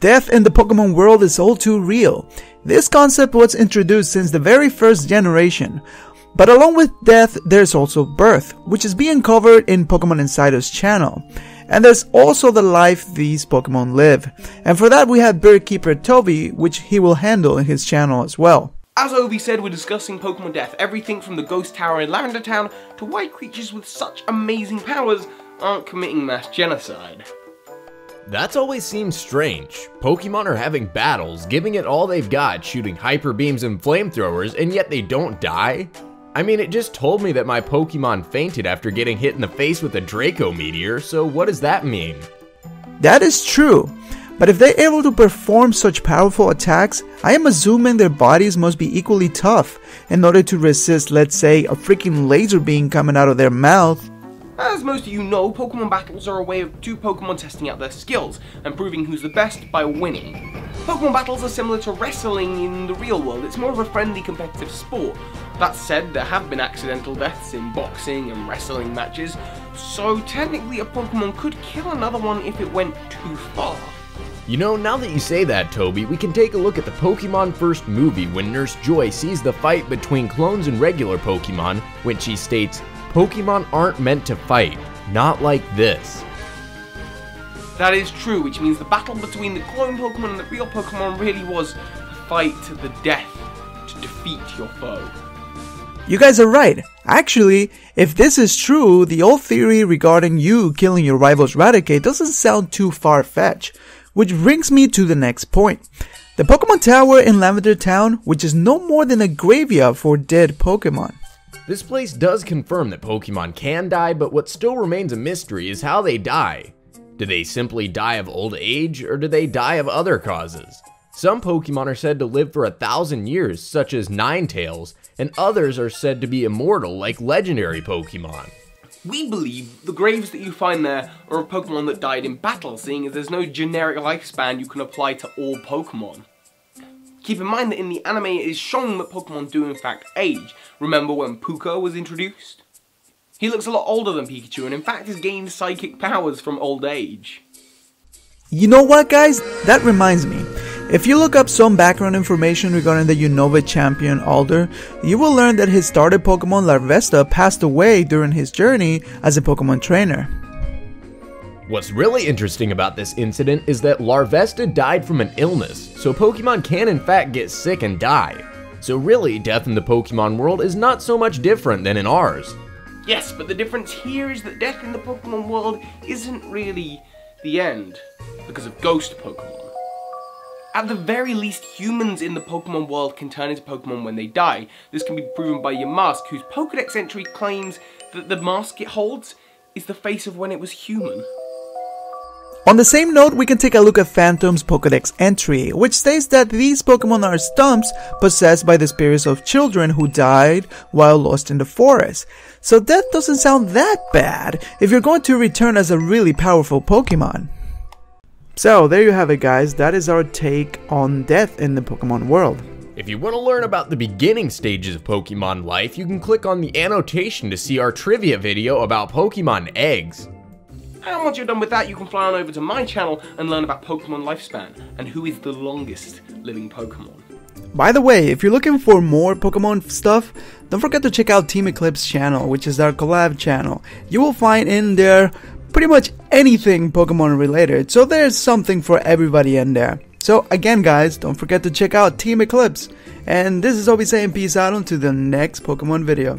Death in the Pokemon world is all too real. This concept was introduced since the very first generation. But along with death, there's also birth, which is being covered in Pokemon Insider's channel. And there's also the life these Pokemon live. And for that we have Bird Keeper Toby, which he will handle in his channel as well. As Obi said, we're discussing Pokemon Death, everything from the Ghost Tower in Lavender Town to why creatures with such amazing powers aren't committing mass genocide. That's always seemed strange. Pokemon are having battles, giving it all they've got, shooting hyper beams and flamethrowers, and yet they don't die? I mean, it just told me that my Pokemon fainted after getting hit in the face with a Draco meteor, so what does that mean? That is true. But if they're able to perform such powerful attacks, I am assuming their bodies must be equally tough in order to resist, let's say, a freaking laser beam coming out of their mouth. As most of you know, Pokemon battles are a way of two Pokemon testing out their skills and proving who's the best by winning. Pokemon battles are similar to wrestling in the real world. It's more of a friendly competitive sport. That said, there have been accidental deaths in boxing and wrestling matches, so technically a Pokemon could kill another one if it went too far. You know, now that you say that, Toby, we can take a look at the Pokemon First movie when Nurse Joy sees the fight between clones and regular Pokemon, when she states, "Pokemon aren't meant to fight, not like this." That is true, which means the battle between the clone Pokemon and the real Pokemon really was a fight to the death to defeat your foe. You guys are right. Actually, if this is true, the old theory regarding you killing your rival's Raticate doesn't sound too far-fetched. Which brings me to the next point. The Pokemon Tower in Lavender Town, which is no more than a graveyard for dead Pokemon. This place does confirm that Pokemon can die, but what still remains a mystery is how they die. Do they simply die of old age, or do they die of other causes? Some Pokemon are said to live for 1,000 years, such as Ninetales, and others are said to be immortal, like legendary Pokemon. We believe the graves that you find there are of Pokemon that died in battle, seeing as there's no generic lifespan you can apply to all Pokemon. Keep in mind that in the anime it is shown that Pokemon do in fact age. Remember when Puka was introduced? He looks a lot older than Pikachu and in fact has gained psychic powers from old age. You know what, guys? That reminds me. If you look up some background information regarding the Unova champion Alder, you will learn that his starter Pokemon Larvesta passed away during his journey as a Pokemon trainer. What's really interesting about this incident is that Larvesta died from an illness, so Pokemon can in fact get sick and die. So really, death in the Pokemon world is not so much different than in ours. Yes, but the difference here is that death in the Pokemon world isn't really the end, because of ghost Pokemon. At the very least, humans in the Pokemon world can turn into Pokemon when they die. This can be proven by your mask, whose Pokédex entry claims that the mask it holds is the face of when it was human. On the same note, we can take a look at Phantom's Pokédex entry, which states that these Pokemon are stumps possessed by the spirits of children who died while lost in the forest. So death doesn't sound that bad if you're going to return as a really powerful Pokemon. So there you have it, guys. That is our take on death in the Pokemon world. If you want to learn about the beginning stages of Pokemon life, you can click on the annotation to see our trivia video about Pokemon eggs. And once you're done with that, you can fly on over to my channel and learn about Pokemon lifespan and who is the longest living Pokemon. By the way, if you're looking for more Pokemon stuff, don't forget to check out Team Eclipse's channel, which is our collab channel. You will find in there pretty much anything Pokemon related, so there's something for everybody in there. So again, guys, don't forget to check out Team Eclipse. And this is Obi saying peace out until the next Pokemon video.